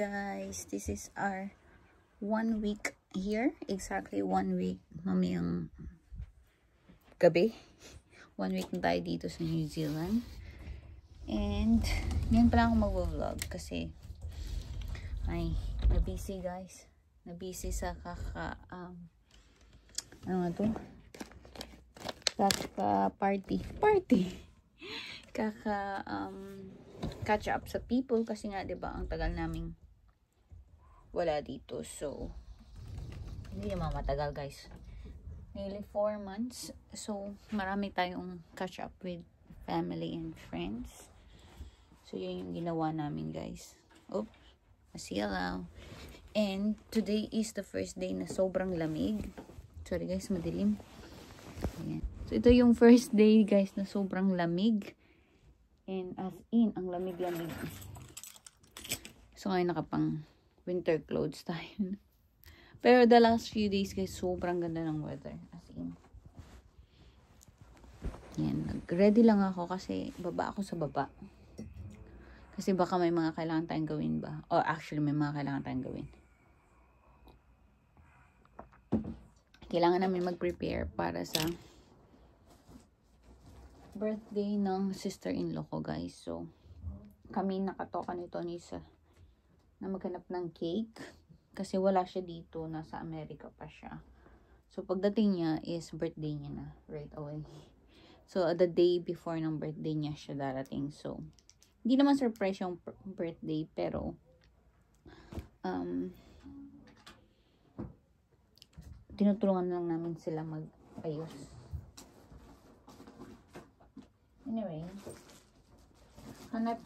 guys, this is our 1 week here, exactly 1 week mamayang gabi. 1 week na tayo dito sa New Zealand, and ngayon pala ako mag-vlog kasi ay na-busy guys, na-busy sa ano nga to, party catch up sa people kasi nga 'di ba ang tagal naming wala dito, so hindi naman matagal guys, nearly 4 months, so marami tayong catch up with family and friends. So yun yung ginawa namin guys. Oops, masialaw. And today is the first day na sobrang lamig. Sorry guys, madilim. Ayan. So ito yung first day guys na sobrang lamig. And as in, ang lamig-lamig. So ngayon nakapang winter clothes tayo. Pero the last few days guys, sobrang ganda ng weather. As in. Yan, nag-ready lang ako kasi baba ako sa baba. Kasi baka may mga kailangan tayong gawin ba? Or actually, may mga kailangan tayong gawin. Kailangan namin mag-prepare para sa birthday ng sister-in-law ko guys. So, kami nakatoka ni Tony na maghanap ng cake. Kasi wala siya dito. Nasa Amerika pa siya. So, pagdating niya is birthday niya na. Right away. So, the day before ng birthday niya siya darating. So, hindi naman surprise yung birthday. Pero, tinutulungan lang namin sila mag-ayos. Anyway, hanap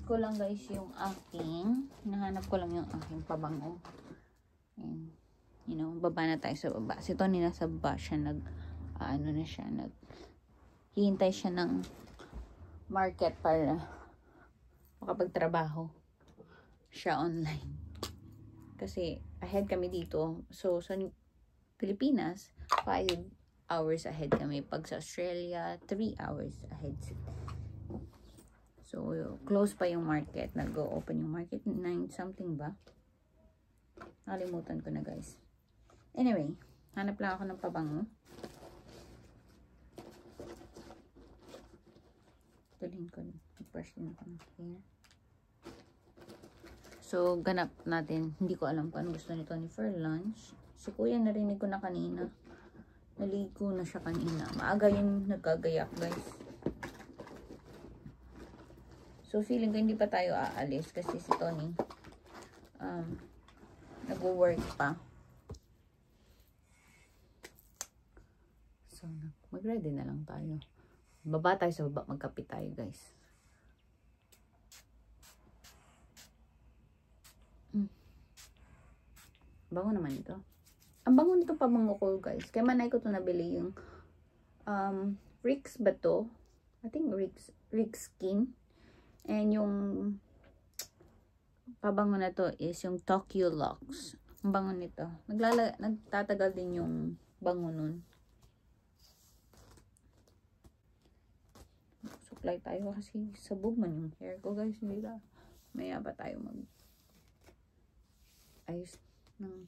ko lang guys yung hinahanap ko lang yung aking pabango. And, you know, baba na tayo sa baba. Si Tony nasa baba siya, hihintay siya ng market para makapagtrabaho siya online. Kasi ahead kami dito. So, sa Pilipinas, 5 hours ahead kami. Pag sa Australia, 3 hours ahead. So, close pa yung market. Nag-o-open yung market. 9 something ba? Nakalimutan ko na guys. Anyway, hanap lang ako ng pabango. Tuloyin ko. Brush din ako ng hair. So, ganap natin. Hindi ko alam kung ano gusto ni Tony for lunch. Si Kuya narinig ko na kanina. Naligo na siya kanina. Maaga yung nagkagayak guys. So feeling ko hindi pa tayo aalis kasi si Tony nag-work pa. So mag-ready na lang tayo. Baba tayo sa baba, magkape tayo guys. Bango naman ito. Ang bango nito pabango ko guys. Kaya manay ko ito nabili yung Rix ba to? I think Rix Skin. And yung pabango na to is yung Tokyo Lux. Ang bango nito. Nagtatagal din yung bango nun. Supply tayo kasi sabog man yung hair ko guys. Hindi na. Maya ba tayo ayos ng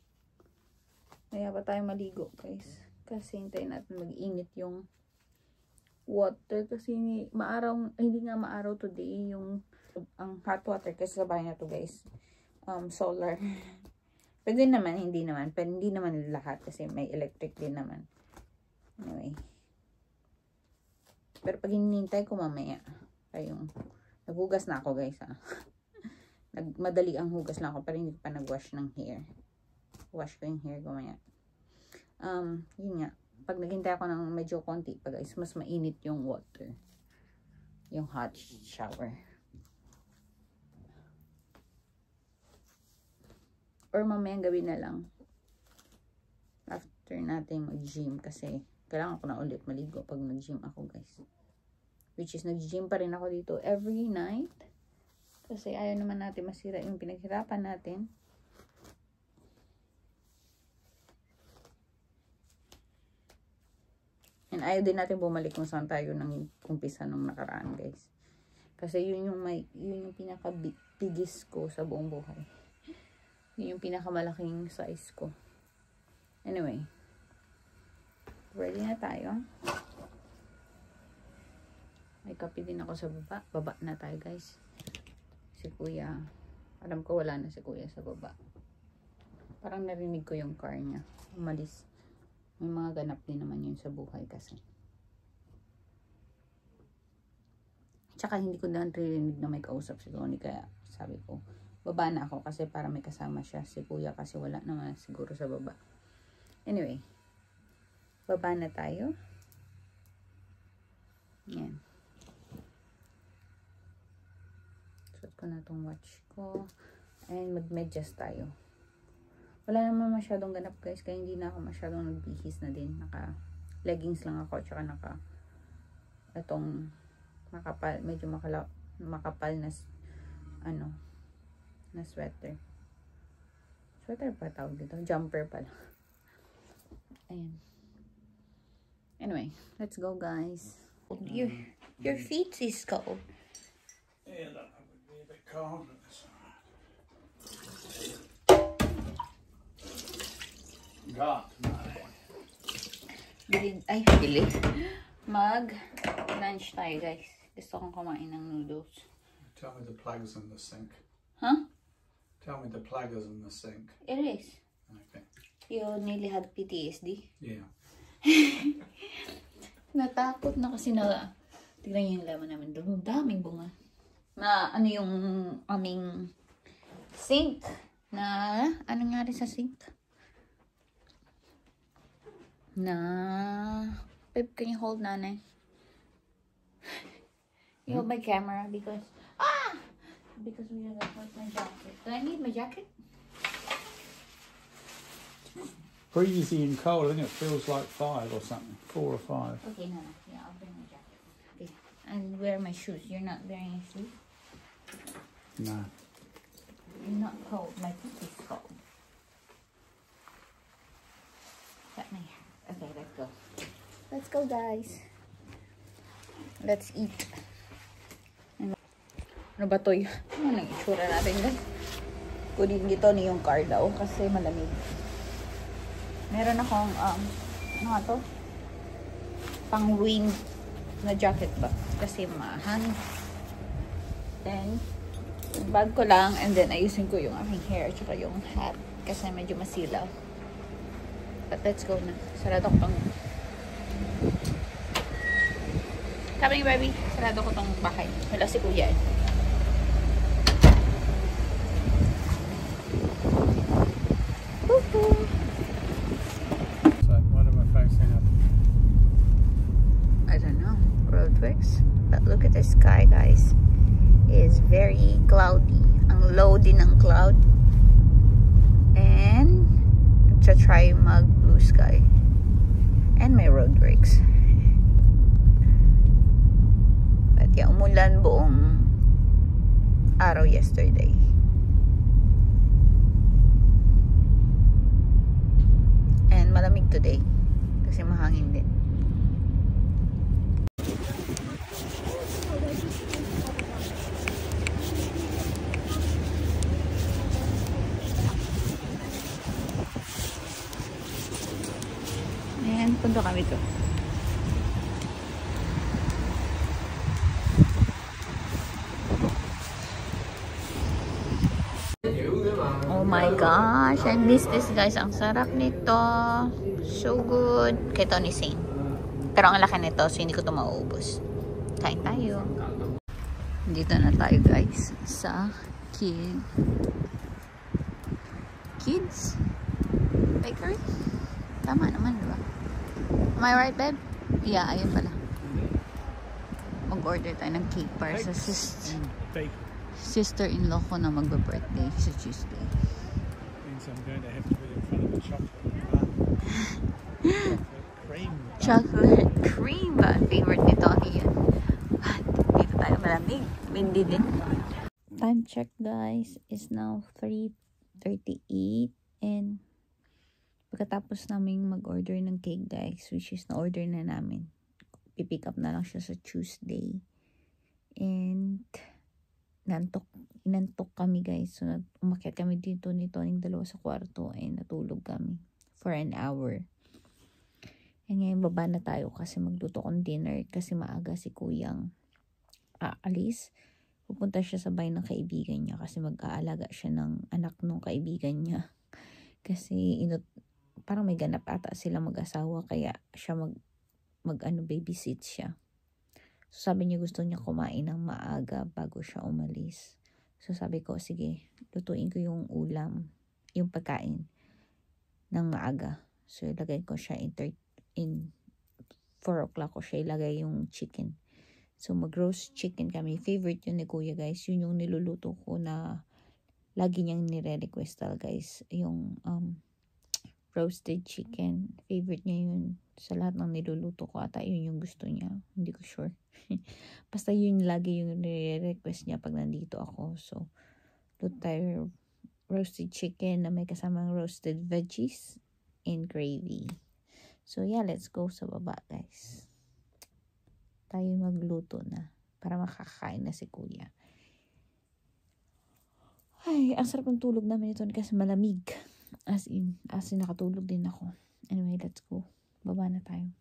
kaya pa tayo maligo guys. Kasi hintayin natin mag-init yung water. Kasi maaraw, hindi nga maaraw today yung ang hot water kasi sa bahay na to guys. Solar. Pwede naman, hindi naman. Pero hindi naman lahat kasi may electric din naman. Anyway. Pero pag hinintay ko mamaya, naghugas na ako guys ha. Madali ang hugas lang ako pero hindi pa nag-wash ng hair. Wash ko yung hair ko maya. Yun nga. Pag naghintay ako ng medyo konti pa guys, mas mainit yung water. Yung hot shower. Or mamayang gawin na lang. After natin mag-gym kasi kailangan ko na ulit maligo pag nag-gym ako guys. Which is nag-gym pa rin ako dito every night. Kasi ayaw naman natin masira yung pinaghirapan natin. And ayaw din natin bumalik kung saan tayo nang umpisa nung nakaraan guys. Kasi yun yung pinaka-biggest ko sa buong buhay. Yun yung pinakamalaking size ko. Anyway. Ready na tayo. May kape din ako sa baba. Baba na tayo guys. Si kuya. Alam ko wala na si kuya sa baba. Parang narinig ko yung car niya. Umalis. May mga ganap din naman yun sa buhay kasi. Tsaka hindi ko na narinig na may kausap si Tony. Kaya sabi ko, baba na ako kasi para may kasama siya. Si kuya kasi wala naman siguro sa baba. Anyway. Baba na tayo. Yan. Suot ko na itong watch ko. And mag-medyas tayo. Wala naman masyadong ganap guys. Kaya hindi na ako masyadong nagbihis na din. Naka leggings lang ako. Tsaka naka itong makapal. Medyo makapal na ano na sweater. Sweater pa tawag dito. Jumper pala. Ayan. Anyway, let's go guys. Your feet is cold. Yeah, that would be a bit cold, but that's alright. Bili. Mag-lunch tayo guys. Gusto kong kumain ng noodles. Tell me the plugs in the sink. Huh? Tell me the plug is in the sink. It is. Okay. You nearly had PTSD. Yeah. Natakot na kasi na tignan niyo yung laman namin doon. Daming bunga. Na ano yung aming sink na ano nga rin sa sink? Na babe, can you hold nanay? You hold my camera because we have to put my jacket. Do I need my jacket? Breezy and cold, I think it feels like 5 or something. 4 or 5. Okay, no. Yeah, I'll bring my jacket. Okay. And wear my shoes. You're not wearing your shoes? No. You're not cold. My feet is cold. Got my hair. Okay, let's go. Let's go, guys. Let's eat. Ano ba to? Ano nang itsura natin guys? Kunin dito ni yung car daw kasi malamig. Meron akong, ano nga to? Pang wind na jacket ba? Kasi mahangin. Then, bag ko lang and then ayusin ko yung aking hair tsaka yung hat kasi medyo masilaw. But let's go na. Sarado ko tong coming baby. Sarado ko tong bahay. Wala si kuya eh. Woohoo! So, what am I facing up? I don't know. Roadworks. But look at the sky, guys. It is very cloudy. Ang low din ng cloud. And to try mag blue sky. And may roadworks. But yeah, umulan buong araw yesterday. And malamig today. Kasi mahangin din. Ayan, punta kami to. Oh my gosh, I miss this guys. Ang sarap nito. So good. Kay Tony Sane. Pero ang laki nito, so hindi ko ito mauubos. Kain tayo. Dito na tayo guys sa Kids Bakery. Tama naman, diba? Am I right, babe? Yeah, ayun pala. Mag-order tayo ng cake para sa sister-in-law ko na magbe-birthday sa Tuesday. Means I'm going to have to be in front of the Chocolate cream ba? Favorite ni Tony yan. Dito tayo malamig. Windy din. Time check guys is now 3:38 and pagkatapos namin mag-order ng cake guys, which is na-order na namin. Pipick up na lang siya sa Tuesday. And inantok kami guys. So umakyat kami dito nito ng dalawa sa kwarto ay natulog kami for an hour. And ngayon baba na tayo kasi magluto kong dinner kasi maaga si kuyang aalis. Pupunta siya sa bahay ng kaibigan niya kasi mag-aalaga siya ng anak ng kaibigan niya. Kasi parang may ganap ata sila mag-asawa kaya siya babysit siya. So sabi niya gusto niya kumain ng maaga bago siya umalis. So sabi ko sige, lutuin ko yung ulam, yung pagkain ng maaga. So ilagay ko siya in 4 o'clock ko siya ilagay yung chicken. So mag-roast chicken kami. Favorite yun ni Kuya guys. Yun yung niluluto ko na lagi niyang nire-request guys. Yung roasted chicken. Favorite niya yun. Sa lahat ng niluluto ko ata yun yung gusto niya. Hindi ko sure. Basta yun lagi yung nire-request niya pag nandito ako. So luto tayo roasted chicken na may kasamang roasted veggies and gravy. So yeah, let's go sa baba guys. Tayo magluto na para makakain na si Kuya. Ay, ang sarap ng tulog namin ito kasi malamig. As in nakatulog din ako. Anyway, let's go. Baba na tayo.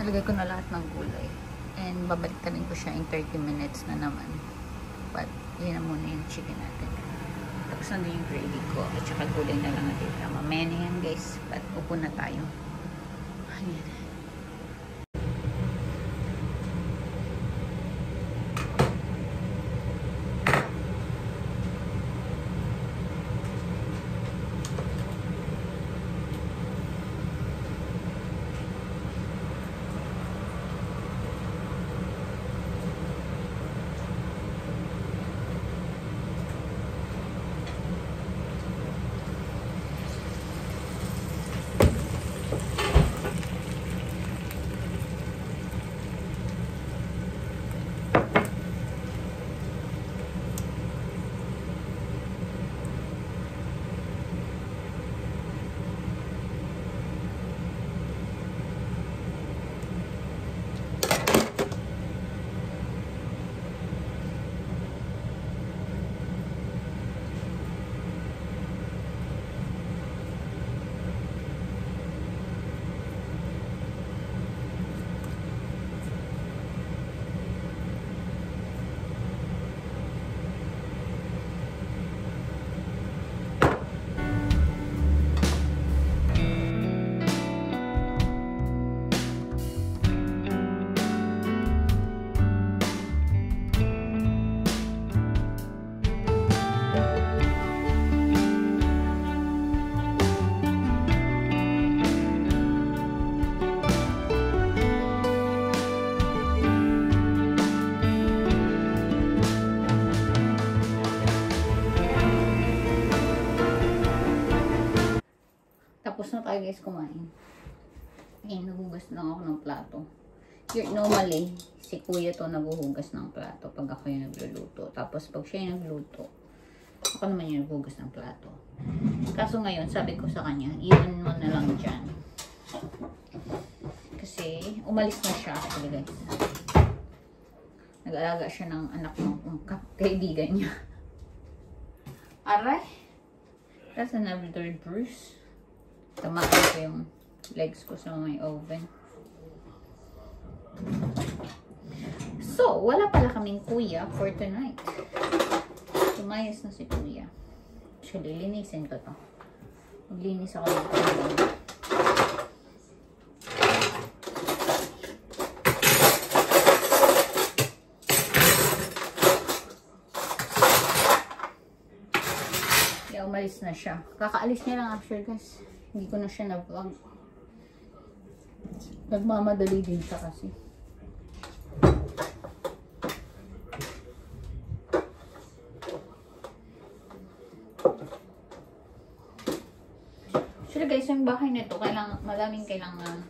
Nilagay ko na lahat ng gulay. And babalik ko siya in 30 minutes na naman. But, Yan na muna yung chicken natin. Tapos nandun yung gravy ko. At saka gulay na lang natin. Mamaya na yan guys. But upo na tayo. Ayan. Tapos na tayo guys kumain. Ayan, naghugas lang ako ng plato. Normally, si kuya to naghuhugas ng plato pag ako yung nagluluto. Tapos pag siya yung nagluto, ako naman yung naghugas ng plato. Kaso ngayon, sabi ko sa kanya, iwan mo na lang dyan. Kasi umalis na siya actually guys. Nag-alaga siya ng anak ng kaibigan niya. Aray! That's another bruise. Tamaan ko yung legs ko sa may oven. So, wala pala kaming kuya for tonight. Tumayas na si kuya. Actually, linisin ko to. Maglinis ako dito. Yeah, umalis na siya. Kakaalis niya lang actually guys. Hindi ko na siya na-vlog. Nagmamadali din siya kasi. Actually guys, yung bahay na ito, maraming kailangan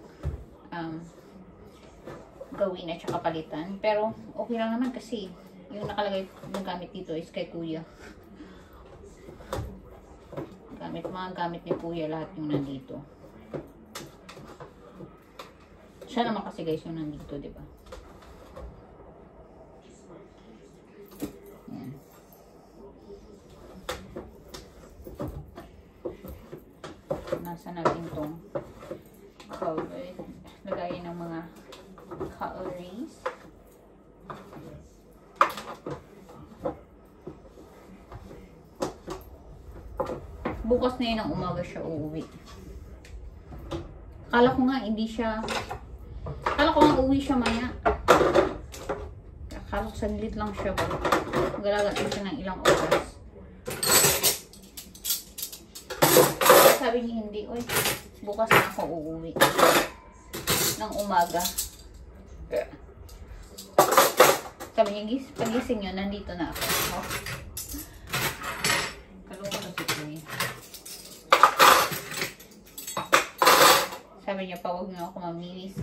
gawin at saka palitan. Pero okay lang naman kasi yung nakalagay ng gamit dito is kay kuya. Mga gamit ni kuya lahat yung nandito. Siya naman kasi guys yung nandito, di ba? Yan. Nasa natin tong cover. Lagayin ng mga cutleries. Bukas na yun ang umaga siya uuwi. Akala ko nga uuwi siya maya. Akala ko saglit lang siya ba. Magalagaan siya ng ilang oras. Sabi niya hindi, oy, bukas na ako uuwi. Ng umaga. Sabi niya, pagising nyo, nandito na ako. Oh. Sabi niya pa, huwag na ako maminis.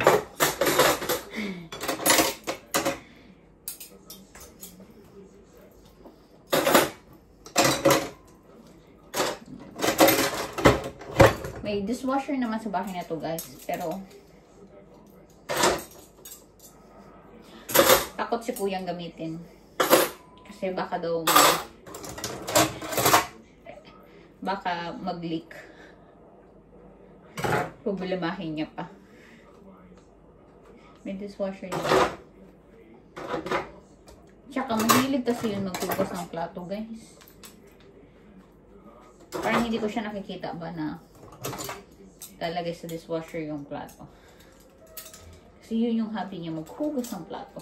May dishwasher naman sa bahay na to guys. Pero takot si kuyang gamitin. Kasi baka daw mag-leak. Problemahin niya pa. May dishwasher niya. Tsaka mahilig kasi yun maghugas ng plato, guys. Parang hindi ko siya nakikita ba na lalagay sa dishwasher yung plato. Kasi yun yung hobby niya, maghugas ng plato.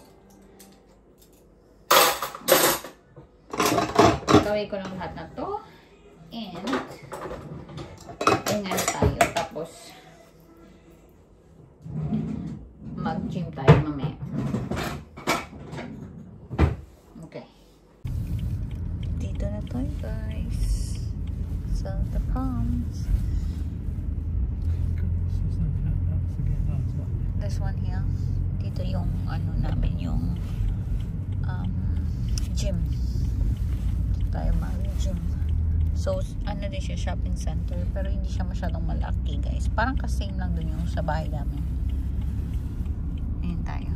Gawin ko lang lahat na to. And tingnan tayo. Tapos mag-gym tayo mamaya. Okay. Dito na tayo, guys. So, the palms. This one here. Dito yung ano namin, yung gym. Dito tayo mag-gym. So, ano din siya, shopping center. Pero hindi siya masyadong malaki, guys. Parang kasame lang dun yung sa bahay namin. Ayan tayo.